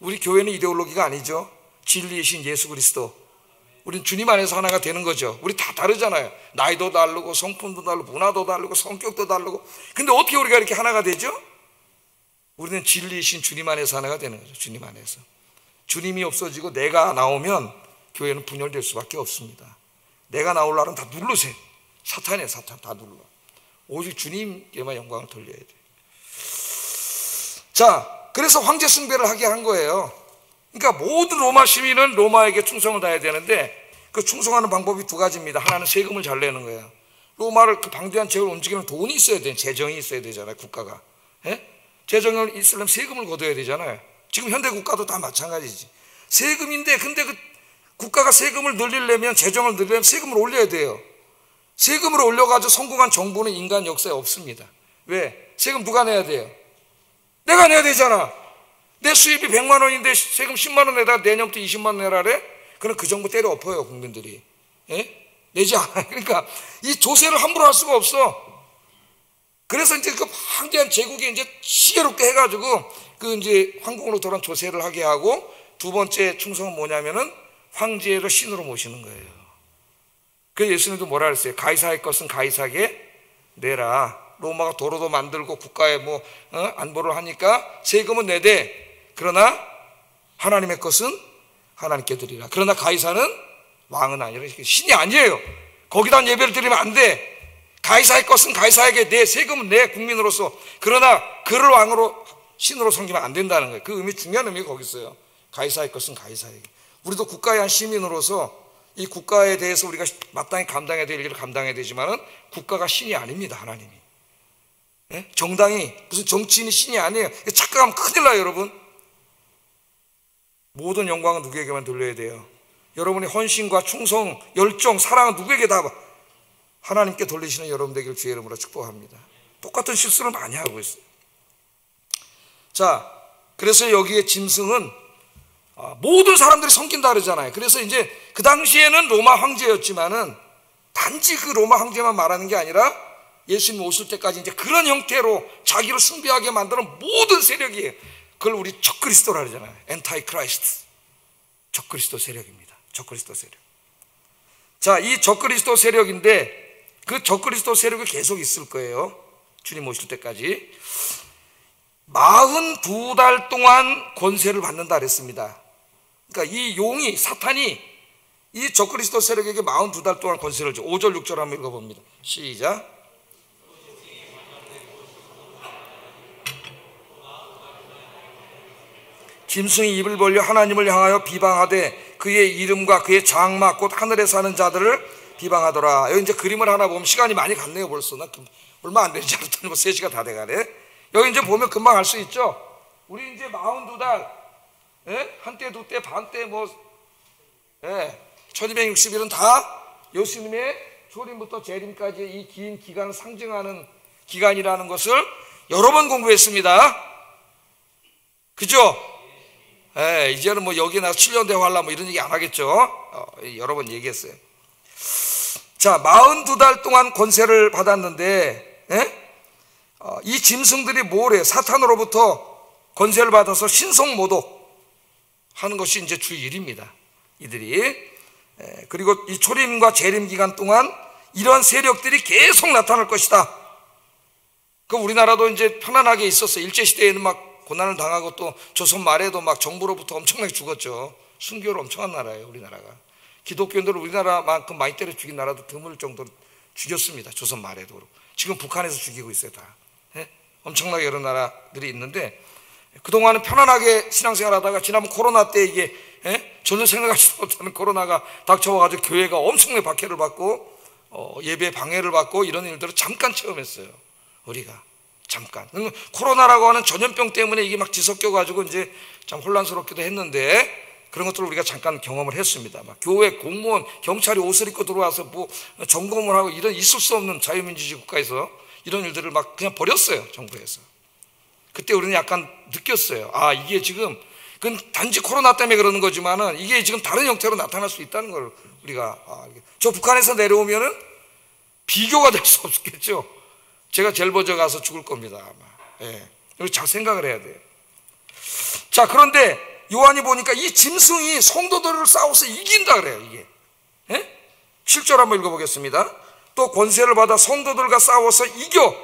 Speaker 1: 우리 교회는 이데올로기가 아니죠. 진리이신 예수 그리스도. 우린 주님 안에서 하나가 되는 거죠. 우리 다 다르잖아요. 나이도 다르고 성품도 다르고 문화도 다르고 성격도 다르고. 근데 어떻게 우리가 이렇게 하나가 되죠? 우리는 진리이신 주님 안에서 하나가 되는 거죠. 주님 안에서. 주님이 없어지고 내가 나오면 교회는 분열될 수밖에 없습니다. 내가 나올 날은 다 누르세요. 사탄이에요. 사탄 다 눌러. 오직 주님께만 영광을 돌려야 돼요. 자, 그래서 황제 숭배를 하게 한 거예요. 그러니까 모든 로마 시민은 로마에게 충성을 다해야 되는데 그 충성하는 방법이 두 가지입니다. 하나는 세금을 잘 내는 거예요. 로마를 그 방대한 제국을 움직이는 돈이 있어야 돼요. 재정이 있어야 되잖아요. 국가가. 재정을 있으려면 세금을 걷어야 되잖아요. 지금 현대 국가도 다 마찬가지지. 세금인데 근데 그 국가가 세금을 늘리려면 재정을 늘리려면 세금을 올려야 돼요. 세금을 올려가지고 성공한 정부는 인간 역사에 없습니다. 왜? 세금 누가 내야 돼요? 내가 내야 되잖아. 내 수입이 100만 원인데 세금 10만 원 내다가 내년부터 20만 원 내라래? 그럼 그 정부 때려 엎어요, 국민들이. 예? 내지 않아요. 그러니까 이 조세를 함부로 할 수가 없어. 그래서 이제 그 방대한 제국이 이제 지혜롭게 해가지고 그 이제 황궁으로 돌아온 조세를 하게 하고, 두 번째 충성은 뭐냐면은 황제를 신으로 모시는 거예요. 그래서 예수님도 뭐라 그랬어요? 가이사의 것은 가이사에게 내라. 로마가 도로도 만들고 국가에 안보를 하니까 세금은 내되, 그러나 하나님의 것은 하나님께 드리라. 그러나 가이사는 왕은 아니라 신이 아니에요. 거기다 예배를 드리면 안 돼. 가이사의 것은 가이사에게 내, 세금은 내 국민으로서. 그러나 그를 왕으로 신으로 섬기면 안 된다는 거예요. 그 의미, 중요한 의미가 거기 있어요. 가이사의 것은 가이사에게. 우리도 국가의 한 시민으로서 이 국가에 대해서 우리가 마땅히 감당해야 될 일을 감당해야 되지만은 국가가 신이 아닙니다, 하나님이. 예? 정당이, 무슨 정치인이 신이 아니에요. 착각하면 큰일 나요, 여러분. 모든 영광은 누구에게만 돌려야 돼요? 여러분의 헌신과 충성, 열정, 사랑은 누구에게 다 하나님께 돌리시는 여러분 되길 주의 이름으로 축복합니다. 똑같은 실수를 많이 하고 있어요. 자, 그래서 여기에 짐승은 모든 사람들이 섬긴다 그러잖아요. 그래서 이제 그 당시에는 로마 황제였지만은 단지 그 로마 황제만 말하는 게 아니라 예수님 오실 때까지 이제 그런 형태로 자기를 숭배하게 만드는 모든 세력이에요. 그걸 우리 적그리스도라 그러잖아요. 엔타이 크라이스트. 적그리스도 세력입니다. 적그리스도 세력. 자, 이 적그리스도 세력인데 그 적그리스도 세력이 계속 있을 거예요. 주님 오실 때까지. 42달 동안 권세를 받는다 그랬습니다. 그러니까 이 용이, 사탄이 이 적그리스도 세력에게 42달 동안 권세를 줘. 5절 6절 한번 읽어봅니다. 시작. 짐승이 입을 벌려 하나님을 향하여 비방하되 그의 이름과 그의 장막 곧 하늘에 사는 자들을 비방하더라. 여기 이제 그림을 하나 보면 시간이 많이 갔네요. 벌써 나 얼마 안 되지 않았더니 3시가 다 돼가네. 여기 이제 보면 금방 알 수 있죠. 우리 이제 42달, 예? 한때 두때 반때 1260일은 다 예수님의 초림부터 재림까지의 이 긴 기간을 상징하는 기간이라는 것을 여러 번 공부했습니다. 그죠? 이제는 여기 나서 7년 대화하려 이런 얘기 안 하겠죠. 여러 번 얘기했어요. 자, 42달 동안 권세를 받았는데, 이 짐승들이 뭐래요? 사탄으로부터 권세를 받아서 신성모독 하는 것이 이제 주 일입니다. 이들이. 그리고 이 초림과 재림 기간 동안 이런 세력들이 계속 나타날 것이다. 그 우리나라도 이제 편안하게 있었어요. 일제시대에는 막 고난을 당하고 또 조선 말에도 막 정부로부터 엄청나게 죽었죠. 순교를 엄청 한 나라예요, 우리나라가. 기독교인들을 우리나라만큼 많이 때려 죽인 나라도 드물 정도로 죽였습니다. 조선 말에도 그렇고. 지금 북한에서 죽이고 있어요, 다. 엄청나게 여러 나라들이 있는데, 그동안은 편안하게 신앙생활 하다가 지난번 코로나 때 이게 전혀 생각하지도 못하는 코로나가 닥쳐와가지고 교회가 엄청나게 박해를 받고 예배 방해를 받고 이런 일들을 잠깐 체험했어요, 우리가. 잠깐. 코로나라고 하는 전염병 때문에 이게 막 뒤섞여가지고 이제 참 혼란스럽기도 했는데, 그런 것들을 우리가 잠깐 경험을 했습니다. 막 교회 공무원, 경찰이 옷을 입고 들어와서 점검을 하고 이런 있을 수 없는 자유민주주의 국가에서 이런 일들을 막 그냥 버렸어요, 정부에서. 그때 우리는 약간 느꼈어요. 아, 이게 지금 그건 단지 코로나 때문에 그러는 거지만은 이게 지금 다른 형태로 나타날 수 있다는 걸 우리가 저 북한에서 내려오면은 비교가 될 수 없겠죠. 제가 제일 먼저 가서 죽을 겁니다, 아마. 우리 잘 생각을 해야 돼요. 자, 그런데 요한이 보니까 이 짐승이 성도들을 싸워서 이긴다 그래요, 이게. 7절 한번 읽어보겠습니다. 또 권세를 받아 성도들과 싸워서 이겨.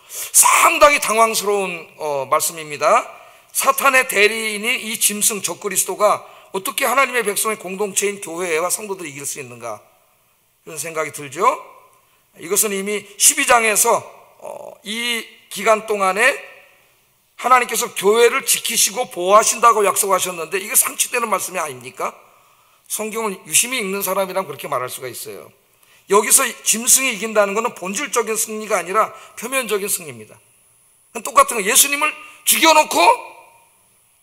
Speaker 1: 상당히 당황스러운 말씀입니다. 사탄의 대리인이 이 짐승 적그리스도가 어떻게 하나님의 백성의 공동체인 교회와 성도들을 이길 수 있는가, 이런 생각이 들죠. 이것은 이미 12장에서 이 기간 동안에 하나님께서 교회를 지키시고 보호하신다고 약속하셨는데 이게 상치되는 말씀이 아닙니까? 성경을 유심히 읽는 사람이라면 그렇게 말할 수가 있어요. 여기서 짐승이 이긴다는 것은 본질적인 승리가 아니라 표면적인 승리입니다. 똑같은 거, 예수님을 죽여놓고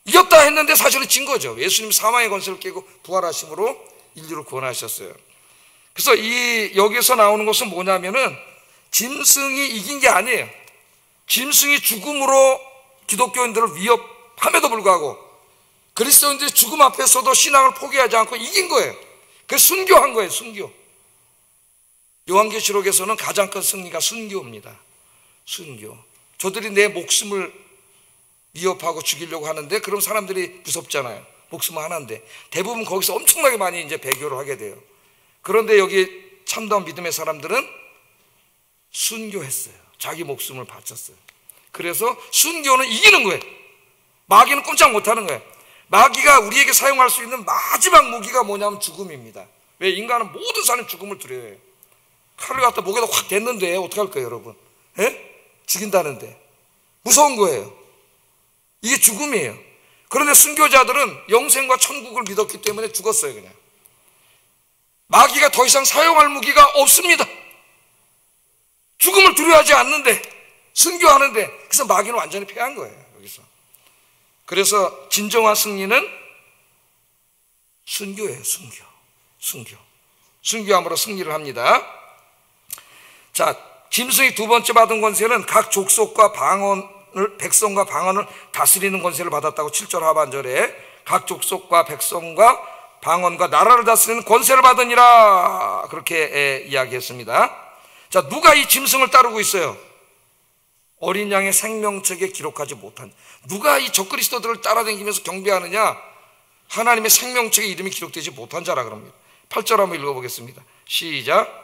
Speaker 1: 이겼다 했는데 사실은 진 거죠. 예수님 사망의 권세를 깨고 부활하심으로 인류를 구원하셨어요. 그래서 여기서 나오는 것은 뭐냐면은 짐승이 이긴 게 아니에요. 짐승이 죽음으로 기독교인들을 위협함에도 불구하고 그리스도인들이 죽음 앞에서도 신앙을 포기하지 않고 이긴 거예요. 그래서 순교한 거예요. 순교. 요한계시록에서는 가장 큰 승리가 순교입니다. 순교. 저들이 내 목숨을 위협하고 죽이려고 하는데 그럼 사람들이 무섭잖아요. 목숨은 하나인데 대부분 거기서 엄청나게 많이 이제 배교를 하게 돼요. 그런데 여기 참다운 믿음의 사람들은 순교했어요. 자기 목숨을 바쳤어요. 그래서 순교는 이기는 거예요. 마귀는 꼼짝 못하는 거예요. 마귀가 우리에게 사용할 수 있는 마지막 무기가 뭐냐면 죽음입니다. 왜? 인간은 모든 사람이 죽음을 두려워해요. 칼을 갖다 목에다 확 댔는데 어떻게 할 거예요, 여러분? 예? 죽인다는데 무서운 거예요. 이게 죽음이에요. 그런데 순교자들은 영생과 천국을 믿었기 때문에 죽었어요. 그냥 마귀가 더 이상 사용할 무기가 없습니다. 죽음을 두려워하지 않는데 순교하는데, 그래서 마귀는 완전히 패한 거예요. 여기서. 그래서 진정한 승리는 순교예요. 순교. 순교함으로 승리를 합니다. 자, 짐승이 두 번째 받은 권세는 각 족속과 방언을, 백성과 방언을 다스리는 권세를 받았다고 7절 하반절에 각 족속과 백성과 방언과 나라를 다스리는 권세를 받으니라 그렇게 이야기했습니다. 자, 누가 이 짐승을 따르고 있어요? 어린 양의 생명책에 기록하지 못한, 누가 이 적그리스도들을 따라다니면서 경배하느냐? 하나님의 생명책에 이름이 기록되지 못한 자라 그럽니다. 8절 한번 읽어보겠습니다. 시작.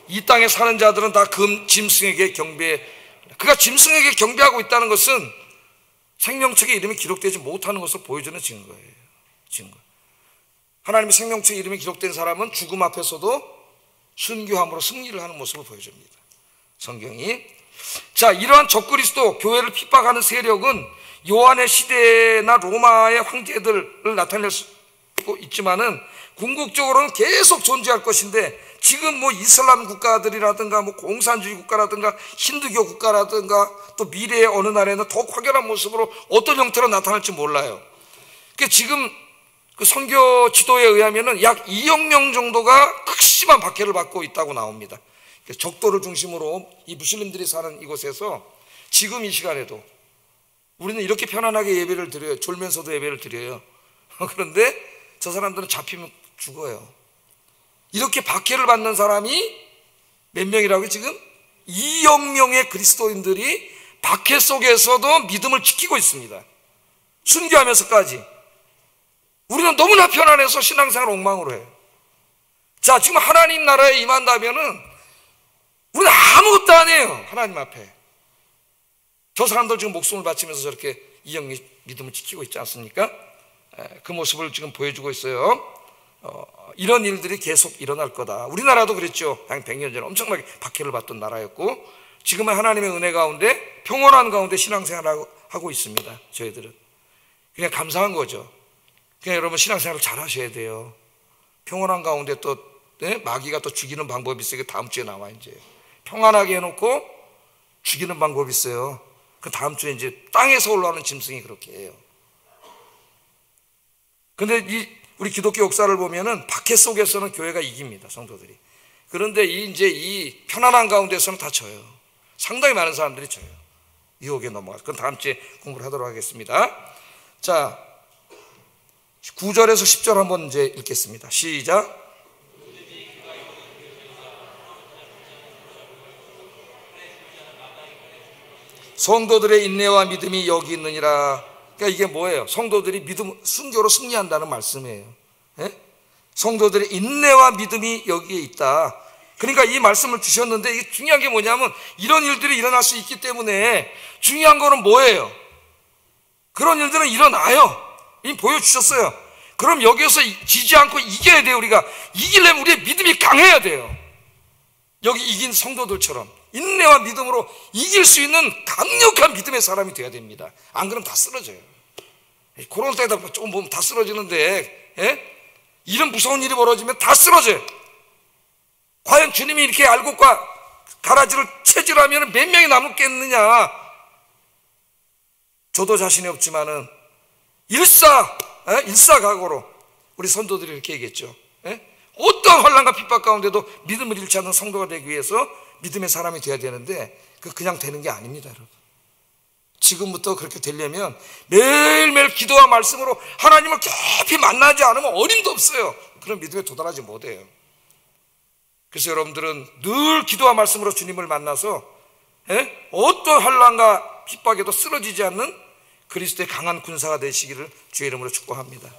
Speaker 1: 이 땅에 사는 자들은 다 짐승에게 경배해. 그가 짐승에게 경배하고 있다는 것은 생명책에 이름이 기록되지 못하는 것을 보여주는 증거예요. 증거. 하나님의 생명책에 이름이 기록된 사람은 죽음 앞에서도 순교함으로 승리를 하는 모습을 보여줍니다. 성경이. 자, 이러한 적그리스도 교회를 핍박하는 세력은 요한의 시대나 로마의 황제들을 나타낼 수 있지만은 궁극적으로는 계속 존재할 것인데, 지금 뭐 이슬람 국가들이라든가 뭐 공산주의 국가라든가 힌두교 국가라든가 또 미래의 어느 날에는 더 확연한 모습으로 어떤 형태로 나타날지 몰라요. 그러니까 지금 그 선교 지도에 의하면은 약 2억 명 정도가 극심한 박해를 받고 있다고 나옵니다. 적도를 중심으로 이 무슬림들이 사는 이곳에서 지금 이 시간에도 우리는 이렇게 편안하게 예배를 드려요. 졸면서도 예배를 드려요. 그런데 저 사람들은 잡히면 죽어요. 이렇게 박해를 받는 사람이 몇 명이라고요? 지금 2억 명의 그리스도인들이 박해 속에서도 믿음을 지키고 있습니다. 순교하면서까지. 우리는 너무나 편안해서 신앙생활을 엉망으로 해요. 자, 지금 하나님 나라에 임한다면은 우리는 아무것도 안 해요. 하나님 앞에. 저 사람들 지금 목숨을 바치면서 저렇게 2억 명이 믿음을 지키고 있지 않습니까? 그 모습을 지금 보여주고 있어요. 이런 일들이 계속 일어날 거다. 우리나라도 그랬죠. 한 100년 전에 엄청나게 박해를 받던 나라였고, 지금은 하나님의 은혜 가운데 평온한 가운데 신앙생활을 하고 있습니다. 저희들은 그냥 감사한 거죠. 그냥 여러분 신앙생활을 잘 하셔야 돼요. 평온한 가운데 또 마귀가 또 죽이는 방법이 있어요. 다음 주에 나와. 이제 평안하게 해놓고 죽이는 방법이 있어요. 그 다음 주에 이제 땅에서 올라오는 짐승이 그렇게 해요. 근데 우리 기독교 역사를 보면은 박해 속에서는 교회가 이깁니다. 성도들이. 그런데 이제 이 편안한 가운데서는 다 져요. 상당히 많은 사람들이 져요. 유혹에 넘어가서. 그건 다음 주에 공부를 하도록 하겠습니다. 자, 9절에서 10절 한번 이제 읽겠습니다. 시작. 성도들의 인내와 믿음이 여기 있느니라. 그러니까 이게 뭐예요? 성도들이 순교로 승리한다는 말씀이에요. 예? 성도들의 인내와 믿음이 여기에 있다. 그러니까 이 말씀을 주셨는데, 이게 중요한 게 뭐냐면 이런 일들이 일어날 수 있기 때문에 중요한 거는 뭐예요? 그런 일들은 일어나요. 이미 보여주셨어요. 그럼 여기에서 지지 않고 이겨야 돼요. 우리가 이기려면 우리의 믿음이 강해야 돼요. 여기 이긴 성도들처럼 인내와 믿음으로 이길 수 있는 강력한 믿음의 사람이 돼야 됩니다. 안 그러면 다 쓰러져요. 코로나 때다 조금 보면 다 쓰러지는데, 이런 무서운 일이 벌어지면 다 쓰러져요. 과연 주님이 이렇게 알곡과 가라지를 체질하면 몇 명이 남겠느냐? 저도 자신이 없지만은 일사각오로 우리 선도들이 이렇게 얘기했죠. 어떤 환난과 핍박 가운데도 믿음을 잃지 않는 성도가 되기 위해서 믿음의 사람이 되어야 되는데 그냥 되는 게 아닙니다, 여러분. 지금부터 그렇게 되려면 매일매일 기도와 말씀으로 하나님을 깊이 만나지 않으면 어림도 없어요. 그런 믿음에 도달하지 못해요. 그래서 여러분들은 늘 기도와 말씀으로 주님을 만나서 어떤 환난과 핍박에도 쓰러지지 않는 그리스도의 강한 군사가 되시기를 주의 이름으로 축복합니다.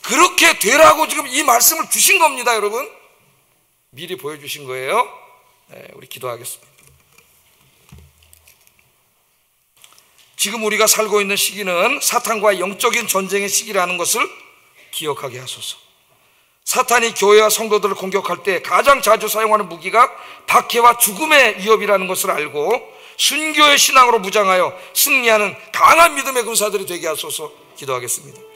Speaker 1: 그렇게 되라고 지금 이 말씀을 주신 겁니다. 여러분, 미리 보여주신 거예요. 우리 기도하겠습니다. 지금 우리가 살고 있는 시기는 사탄과의 영적인 전쟁의 시기라는 것을 기억하게 하소서. 사탄이 교회와 성도들을 공격할 때 가장 자주 사용하는 무기가 박해와 죽음의 위협이라는 것을 알고 순교의 신앙으로 무장하여 승리하는 강한 믿음의 군사들이 되게 하소서. 기도하겠습니다.